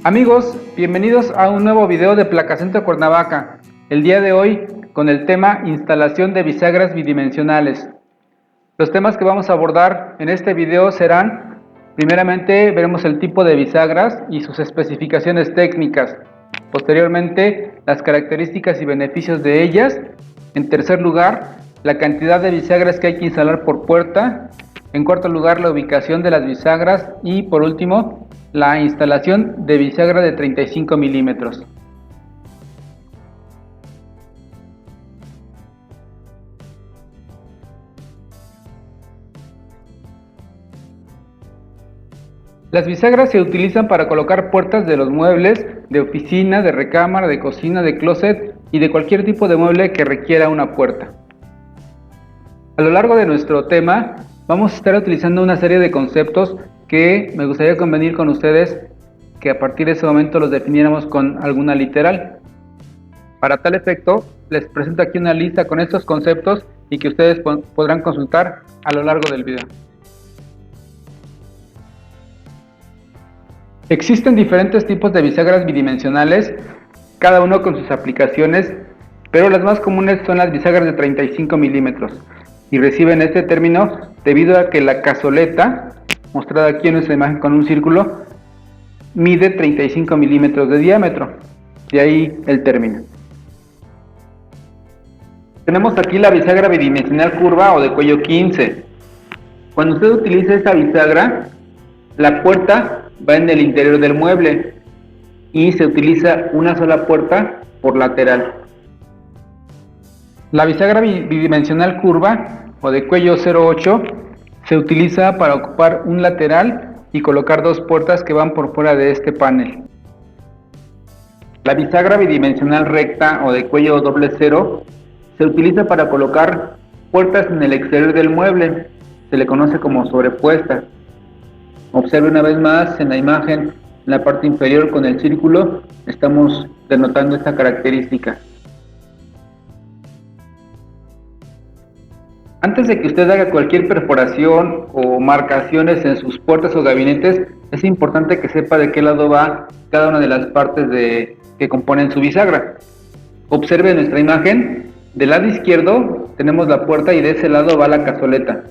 Amigos, bienvenidos a un nuevo video de Placacentro Cuernavaca. El día de hoy con el tema instalación de bisagras bidimensionales. Los temas que vamos a abordar en este video serán: primeramente veremos el tipo de bisagras y sus especificaciones técnicas. Posteriormente, las características y beneficios de ellas. En tercer lugar, la cantidad de bisagras que hay que instalar por puerta. En cuarto lugar, la ubicación de las bisagras. Y por último, la instalación de bisagra de 35 milímetros. Las bisagras se utilizan para colocar puertas de los muebles, de oficina, de recámara, de cocina, de closet y de cualquier tipo de mueble que requiera una puerta. A lo largo de nuestro tema vamos a estar utilizando una serie de conceptos que me gustaría convenir con ustedes que a partir de ese momento los definiéramos con alguna literal. Para tal efecto, les presento aquí una lista con estos conceptos y que ustedes podrán consultar a lo largo del video. Existen diferentes tipos de bisagras bidimensionales, cada uno con sus aplicaciones, pero las más comunes son las bisagras de 35 milímetros y reciben este término debido a que la cazoleta, mostrada aquí en nuestra imagen con un círculo, mide 35 milímetros de diámetro, de ahí el término. Tenemos aquí la bisagra bidimensional curva o de cuello 15. Cuando usted utiliza esta bisagra, la puerta va en el interior del mueble y se utiliza una sola puerta por lateral. La bisagra bidimensional curva o de cuello 08 se utiliza para ocupar un lateral y colocar dos puertas que van por fuera de este panel. La bisagra bidimensional recta o de cuello 00 se utiliza para colocar puertas en el exterior del mueble, se le conoce como sobrepuesta. Observe una vez más en la imagen, en la parte inferior con el círculo, estamos denotando esta característica. Antes de que usted haga cualquier perforación o marcaciones en sus puertas o gabinetes, es importante que sepa de qué lado va cada una de las partes que componen su bisagra. Observe nuestra imagen, del lado izquierdo tenemos la puerta y de ese lado va la cazoleta.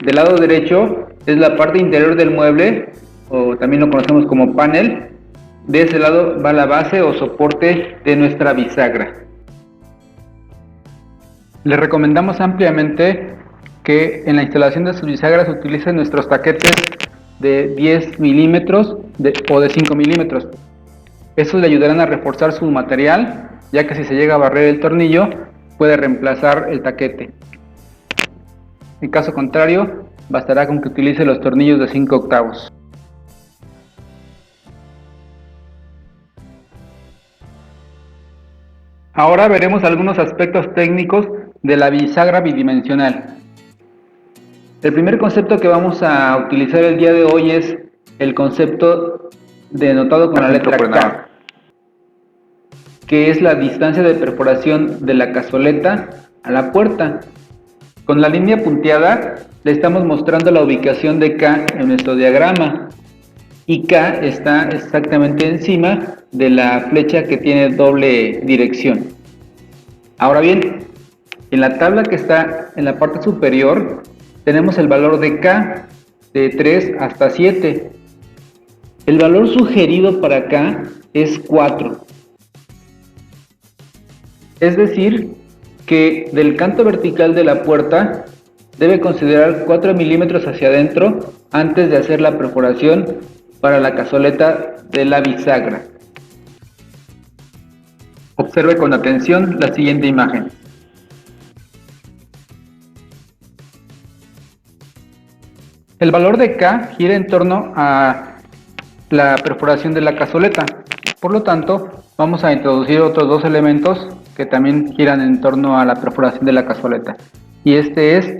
Del lado derecho es la parte interior del mueble, o también lo conocemos como panel. De ese lado va la base o soporte de nuestra bisagra. Les recomendamos ampliamente que en la instalación de sus bisagras utilicen nuestros taquetes de 10 milímetros o de 5 milímetros. Estos le ayudarán a reforzar su material, ya que si se llega a barrer el tornillo, puede reemplazar el taquete. En caso contrario, bastará con que utilice los tornillos de 5 octavos. Ahora veremos algunos aspectos técnicos de la bisagra bidimensional. El primer concepto que vamos a utilizar el día de hoy es el concepto denotado con la letra K, que es la distancia de perforación de la cazoleta a la puerta. Con la línea punteada le estamos mostrando la ubicación de K en nuestro diagrama, y K está exactamente encima de la flecha que tiene doble dirección. Ahora bien, en la tabla que está en la parte superior tenemos el valor de K de 3 hasta 7. El valor sugerido para K es 4. Es decir, que del canto vertical de la puerta debe considerar 4 milímetros hacia adentro antes de hacer la perforación para la cazoleta de la bisagra. Observe con atención la siguiente imagen. El valor de K gira en torno a la perforación de la cazoleta. Por lo tanto, vamos a introducir otros dos elementos que también giran en torno a la perforación de la cazoleta. Y este es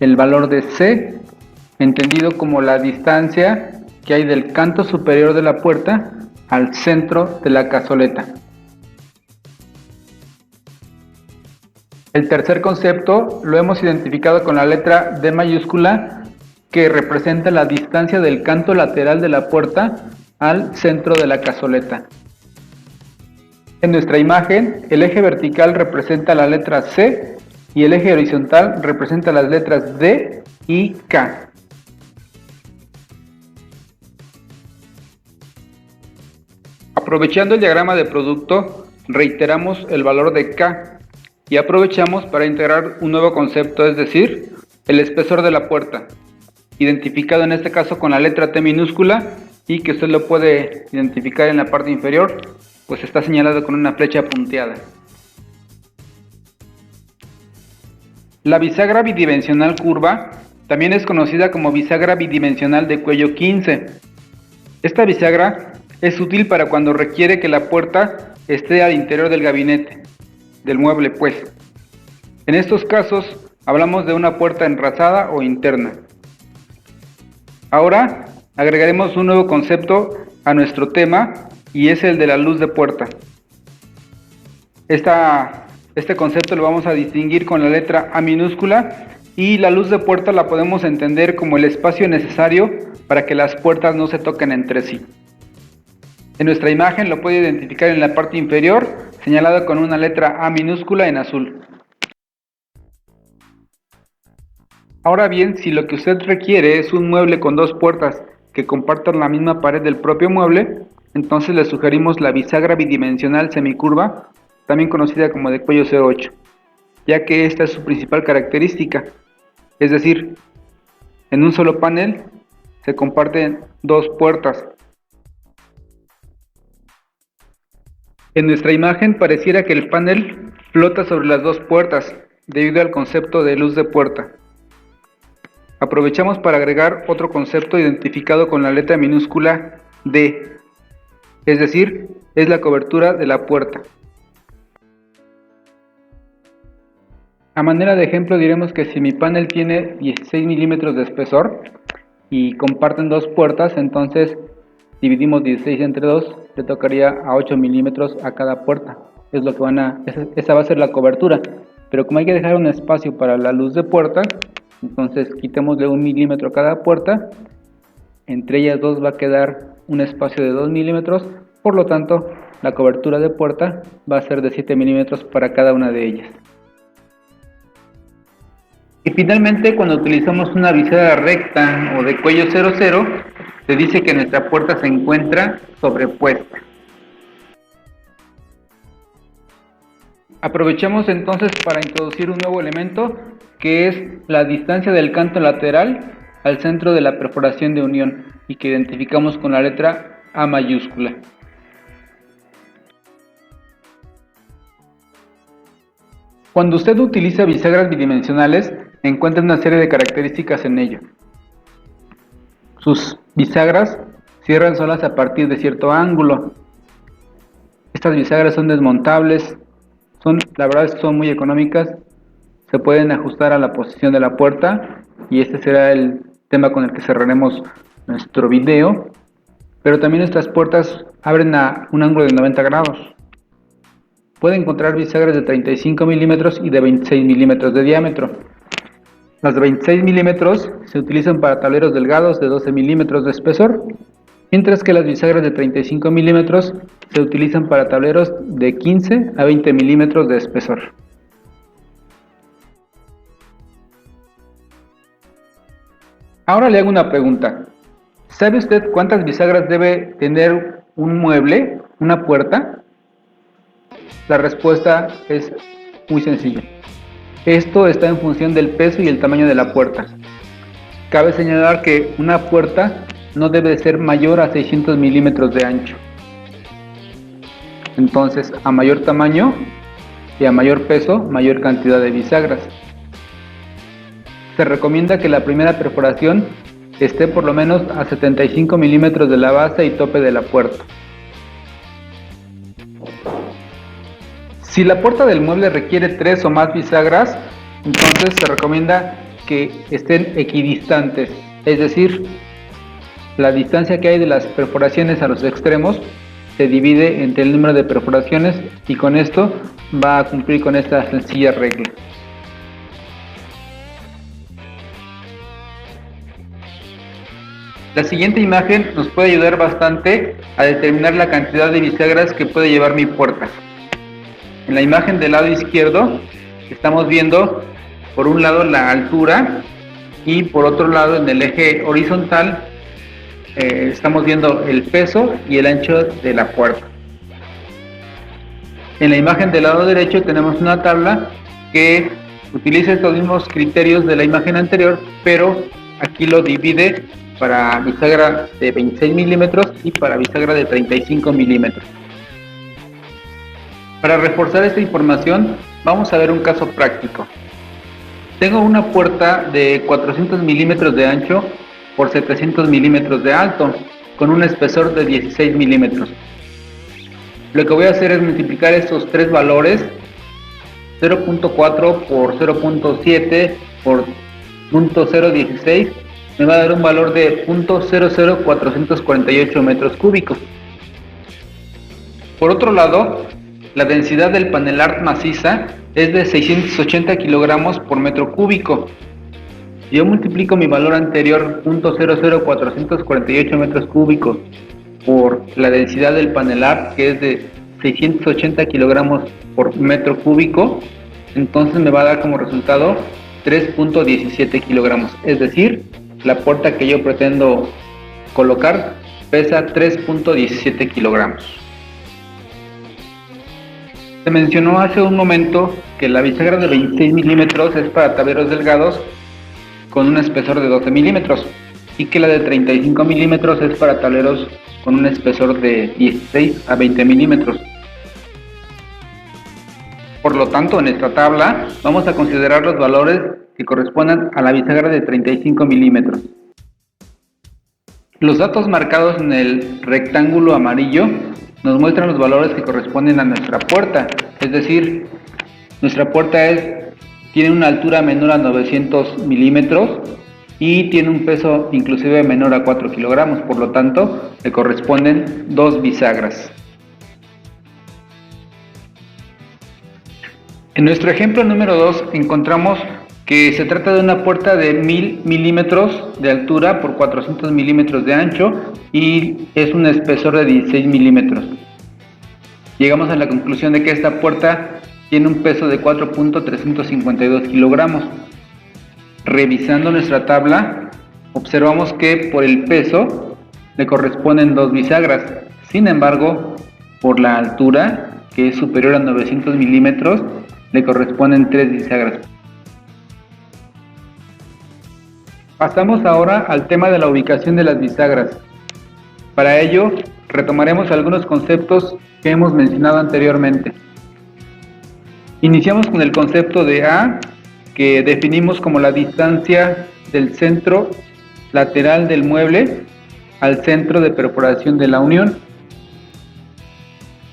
el valor de C, entendido como la distancia que hay del canto superior de la puerta al centro de la cazoleta. El tercer concepto lo hemos identificado con la letra D mayúscula, que representa la distancia del canto lateral de la puerta al centro de la cazoleta. En nuestra imagen, el eje vertical representa la letra C y el eje horizontal representa las letras D y K. Aprovechando el diagrama de producto, reiteramos el valor de K y aprovechamos para integrar un nuevo concepto, es decir, el espesor de la puerta, identificado en este caso con la letra T minúscula y que usted lo puede identificar en la parte inferior, pues está señalado con una flecha punteada. La bisagra bidimensional curva también es conocida como bisagra bidimensional de cuello 15. Esta bisagra es útil para cuando requiere que la puerta esté al interior del gabinete, del mueble pues. En estos casos hablamos de una puerta enrasada o interna. Ahora agregaremos un nuevo concepto a nuestro tema y es el de la luz de puerta. Este concepto lo vamos a distinguir con la letra A minúscula y la luz de puerta la podemos entender como el espacio necesario para que las puertas no se toquen entre sí. En nuestra imagen lo puede identificar en la parte inferior, señalado con una letra A minúscula en azul. Ahora bien, si lo que usted requiere es un mueble con dos puertas que compartan la misma pared del propio mueble, entonces le sugerimos la bisagra bidimensional semicurva, también conocida como de cuello 08, ya que esta es su principal característica, es decir, en un solo panel se comparten dos puertas. En nuestra imagen pareciera que el panel flota sobre las dos puertas, debido al concepto de luz de puerta. Aprovechamos para agregar otro concepto identificado con la letra minúscula D, es decir, es la cobertura de la puerta. A manera de ejemplo diremos que si mi panel tiene 16 milímetros de espesor y comparten dos puertas, entonces dividimos 16 entre 2, le tocaría a 8 milímetros a cada puerta. Es lo que esa va a ser la cobertura, pero como hay que dejar un espacio para la luz de puerta, entonces quitémosle 1 milímetro a cada puerta, entre ellas dos va a quedar un espacio de 2 milímetros, por lo tanto la cobertura de puerta va a ser de 7 milímetros para cada una de ellas. Y finalmente, cuando utilizamos una bisagra recta o de cuello 00, se dice que nuestra puerta se encuentra sobrepuesta. Aprovechamos entonces para introducir un nuevo elemento que es la distancia del canto lateral al centro de la perforación de unión y que identificamos con la letra A mayúscula. Cuando usted utiliza bisagras bidimensionales, encuentra una serie de características en ello. Sus bisagras cierran solas a partir de cierto ángulo. Estas bisagras son desmontables, la verdad es que son muy económicas, se pueden ajustar a la posición de la puerta y este será el tema con el que cerraremos nuestro video. Pero también estas puertas abren a un ángulo de 90 grados. Puede encontrar bisagras de 35 milímetros y de 26 milímetros de diámetro. Las de 26 milímetros se utilizan para tableros delgados de 12 milímetros de espesor, mientras que las bisagras de 35 milímetros se utilizan para tableros de 15 a 20 milímetros de espesor. Ahora le hago una pregunta. ¿Sabe usted cuántas bisagras debe tener un mueble, una puerta? La respuesta es muy sencilla. Esto está en función del peso y el tamaño de la puerta. Cabe señalar que una puerta no debe ser mayor a 600 milímetros de ancho. Entonces, a mayor tamaño y a mayor peso, mayor cantidad de bisagras. Se recomienda que la primera perforación esté por lo menos a 75 milímetros de la base y tope de la puerta. Si la puerta del mueble requiere 3 o más bisagras, entonces se recomienda que estén equidistantes, es decir, la distancia que hay de las perforaciones a los extremos se divide entre el número de perforaciones y con esto va a cumplir con esta sencilla regla. La siguiente imagen nos puede ayudar bastante a determinar la cantidad de bisagras que puede llevar mi puerta. En la imagen del lado izquierdo estamos viendo por un lado la altura y por otro lado en el eje horizontal estamos viendo el peso y el ancho de la puerta. En la imagen del lado derecho tenemos una tabla que utiliza estos mismos criterios de la imagen anterior, pero aquí lo divide para bisagra de 26 milímetros y para bisagra de 35 milímetros. Para reforzar esta información vamos a ver un caso práctico. Tengo una puerta de 400 milímetros de ancho por 700 milímetros de alto con un espesor de 16 milímetros. Lo que voy a hacer es multiplicar estos tres valores, 0.4 por 0.7 por 0.016, me va a dar un valor de 0.00448 metros cúbicos. Por otro lado, la densidad del panelar maciza es de 680 kilogramos por metro cúbico. Yo multiplico mi valor anterior, 0.00448 metros cúbicos, por la densidad del panelar, que es de 680 kilogramos por metro cúbico, entonces me va a dar como resultado 3.17 kilogramos, es decir, la puerta que yo pretendo colocar pesa 3.17 kilogramos. Se mencionó hace un momento que la bisagra de 26 milímetros es para tableros delgados con un espesor de 12 milímetros y que la de 35 milímetros es para tableros con un espesor de 16 a 20 milímetros. Por lo tanto, en esta tabla vamos a considerar los valores que correspondan a la bisagra de 35 milímetros. Los datos marcados en el rectángulo amarillo nos muestran los valores que corresponden a nuestra puerta, es decir, nuestra puerta tiene una altura menor a 900 milímetros y tiene un peso inclusive menor a 4 kilogramos, por lo tanto le corresponden dos bisagras. En nuestro ejemplo número 2 encontramos que se trata de una puerta de 1000 milímetros de altura por 400 milímetros de ancho y es un espesor de 16 milímetros. Llegamos a la conclusión de que esta puerta tiene un peso de 4.352 kilogramos. Revisando nuestra tabla, observamos que por el peso le corresponden dos bisagras. Sin embargo, por la altura, que es superior a 900 milímetros, le corresponden tres bisagras. Pasamos ahora al tema de la ubicación de las bisagras. Para ello, retomaremos algunos conceptos que hemos mencionado anteriormente. Iniciamos con el concepto de A, que definimos como la distancia del centro lateral del mueble al centro de perforación de la unión.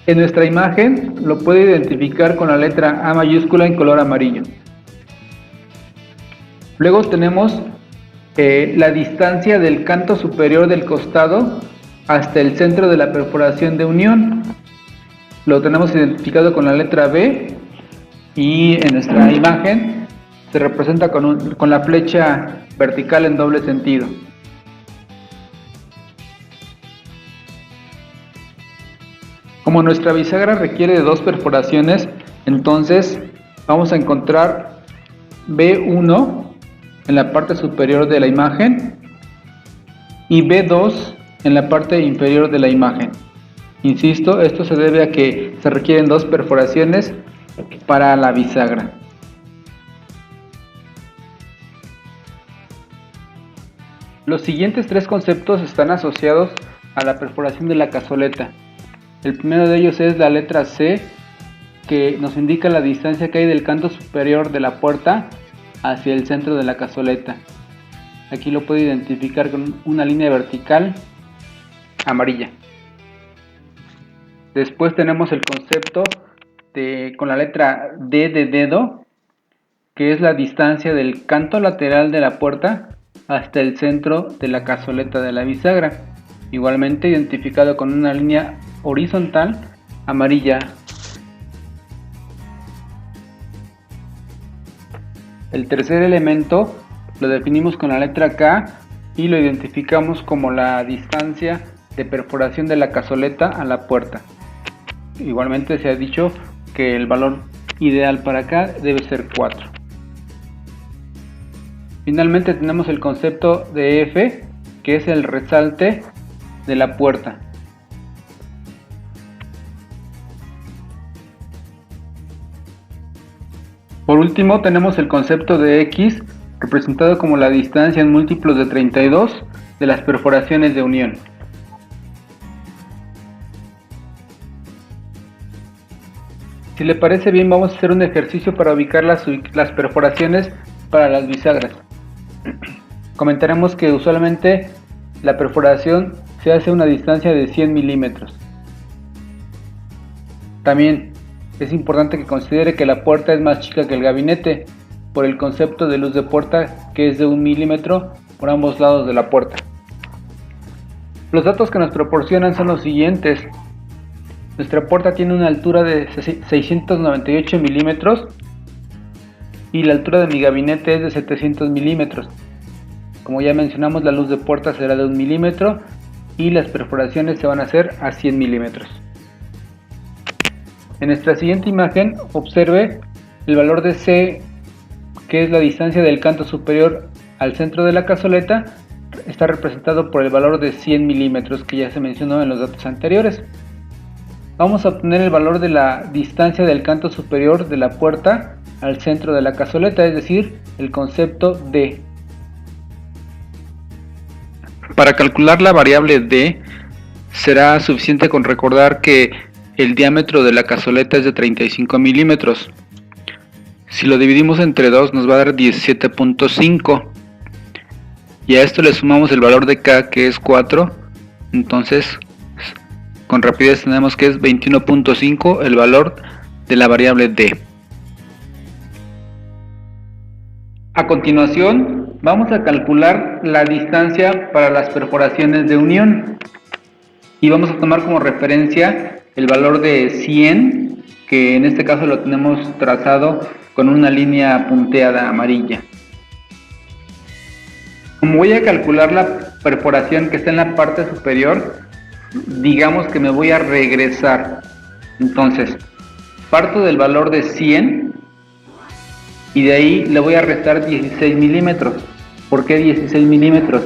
En nuestra imagen lo puede identificar con la letra A mayúscula en color amarillo. Luego tenemos la distancia del canto superior del costado hasta el centro de la perforación de unión. Lo tenemos identificado con la letra B y en nuestra imagen se representa con la flecha vertical en doble sentido. Como nuestra bisagra requiere de dos perforaciones, entonces vamos a encontrar B1 en la parte superior de la imagen y B2 en la parte inferior de la imagen. Insisto, esto se debe a que se requieren dos perforaciones para la bisagra. Los siguientes tres conceptos están asociados a la perforación de la cazoleta. El primero de ellos es la letra C, que nos indica la distancia que hay del canto superior de la puerta hacia el centro de la cazoleta. Aquí lo puede identificar con una línea vertical amarilla. Después tenemos el concepto con la letra D de dedo, que es la distancia del canto lateral de la puerta hasta el centro de la cazoleta de la bisagra, igualmente identificado con una línea horizontal amarilla. El tercer elemento lo definimos con la letra K, y lo identificamos como la distancia de perforación de la cazoleta a la puerta. Igualmente se ha dicho que el valor ideal para acá debe ser 4. Finalmente tenemos el concepto de F, que es el resalte de la puerta. Por último tenemos el concepto de X, representado como la distancia en múltiplos de 32 de las perforaciones de unión. Si le parece bien, vamos a hacer un ejercicio para ubicar las perforaciones para las bisagras. Comentaremos que usualmente la perforación se hace a una distancia de 100 milímetros. También es importante que considere que la puerta es más chica que el gabinete, por el concepto de luz de puerta, que es de 1 milímetro por ambos lados de la puerta. Los datos que nos proporcionan son los siguientes. Nuestra puerta tiene una altura de 698 milímetros y la altura de mi gabinete es de 700 milímetros. Como ya mencionamos, la luz de puerta será de 1 milímetro y las perforaciones se van a hacer a 100 milímetros. En nuestra siguiente imagen, observe el valor de C, que es la distancia del canto superior al centro de la cazoleta. Está representado por el valor de 100 milímetros que ya se mencionó en los datos anteriores. Vamos a obtener el valor de la distancia del canto superior de la puerta al centro de la cazoleta, es decir, el concepto D. Para calcular la variable D, será suficiente con recordar que el diámetro de la cazoleta es de 35 milímetros. Si lo dividimos entre 2 nos va a dar 17.5. Y a esto le sumamos el valor de K, que es 4. Entonces, con rapidez tenemos que es 21.5 el valor de la variable D. A continuación, vamos a calcular la distancia para las perforaciones de unión. Y vamos a tomar como referencia el valor de 100, que en este caso lo tenemos trazado con una línea punteada amarilla. Como voy a calcular la perforación que está en la parte superior, digamos que me voy a regresar. Entonces, parto del valor de 100 y de ahí le voy a restar 16 milímetros. ¿Por qué 16 milímetros?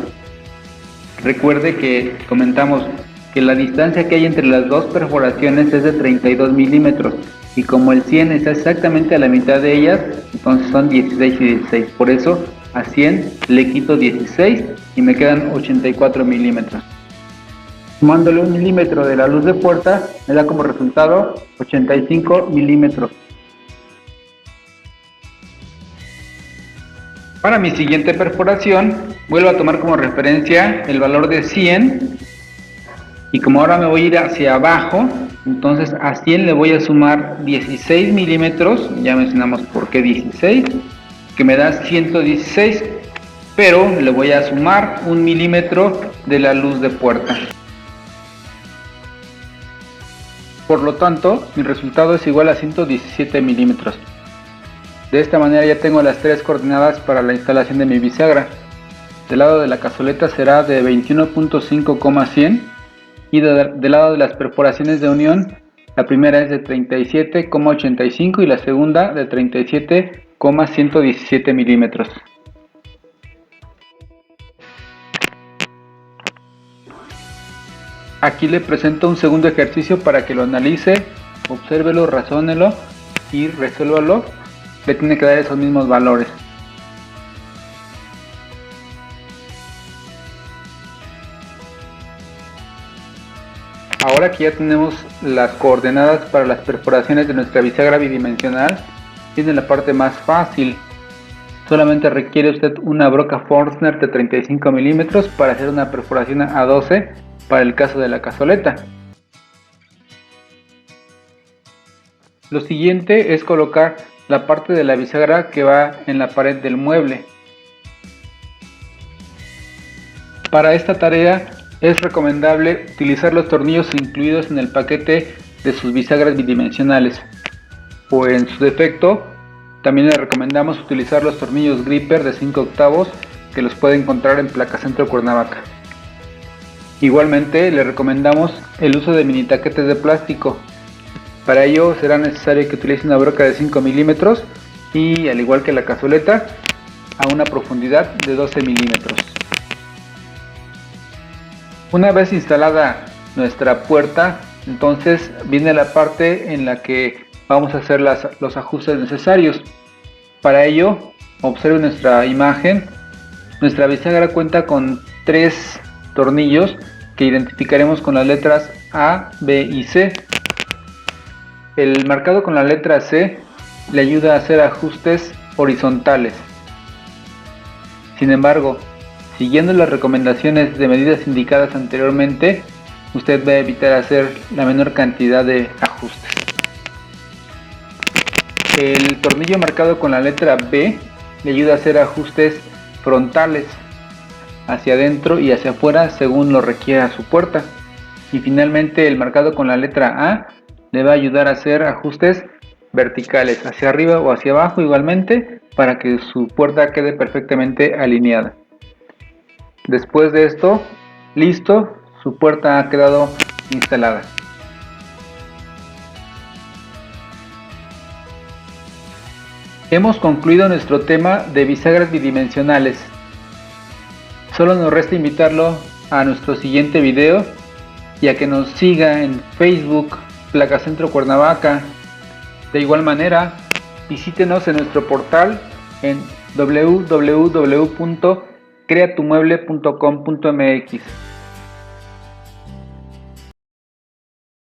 Recuerde que comentamos que la distancia que hay entre las dos perforaciones es de 32 milímetros y como el 100 está exactamente a la mitad de ellas, entonces son 16 y 16. Por eso a 100 le quito 16 y me quedan 84 milímetros. Sumándole 1 milímetro de la luz de puerta me da como resultado 85 milímetros. Para mi siguiente perforación vuelvo a tomar como referencia el valor de 100 y como ahora me voy a ir hacia abajo, entonces a 100 le voy a sumar 16 milímetros, ya mencionamos por qué 16, que me da 116, pero le voy a sumar 1 milímetro de la luz de puerta. Por lo tanto, mi resultado es igual a 117 milímetros. De esta manera ya tengo las tres coordenadas para la instalación de mi bisagra. Del lado de la cazoleta será de 21.5,100 y del lado de las perforaciones de unión, la primera es de 37,85 y la segunda de 37,117 milímetros. Aquí le presento un segundo ejercicio para que lo analice, obsérvelo, razónelo y resuélvalo. Le tiene que dar esos mismos valores. Ahora que ya tenemos las coordenadas para las perforaciones de nuestra bisagra bidimensional, viene la parte más fácil. Solamente requiere usted una broca Forstner de 35 milímetros para hacer una perforación a 12 para el caso de la cazoleta. Lo siguiente es colocar la parte de la bisagra que va en la pared del mueble. Para esta tarea es recomendable utilizar los tornillos incluidos en el paquete de sus bisagras bidimensionales, o en su defecto también le recomendamos utilizar los tornillos gripper de 5 octavos que los puede encontrar en Placacentro Cuernavaca. Igualmente le recomendamos el uso de mini taquetes de plástico. Para ello será necesario que utilice una broca de 5 milímetros y, al igual que la cazoleta, a una profundidad de 12 milímetros. Una vez instalada nuestra puerta, entonces viene la parte en la que vamos a hacer los ajustes necesarios. Para ello, observe nuestra imagen. Nuestra bisagra cuenta con 3 tornillos que identificaremos con las letras A, B y C. El marcado con la letra C le ayuda a hacer ajustes horizontales. Sin embargo, siguiendo las recomendaciones de medidas indicadas anteriormente, usted va a evitar hacer la menor cantidad de ajustes. El tornillo marcado con la letra B le ayuda a hacer ajustes frontales, hacia adentro y hacia afuera según lo requiera su puerta. Y finalmente el marcado con la letra A le va a ayudar a hacer ajustes verticales, hacia arriba o hacia abajo igualmente, para que su puerta quede perfectamente alineada. Después de esto, listo, su puerta ha quedado instalada. Hemos concluido nuestro tema de bisagras bidimensionales. Solo nos resta invitarlo a nuestro siguiente video y a que nos siga en Facebook, Placacentro Cuernavaca. De igual manera, visítenos en nuestro portal en www.creatumueble.com.mx.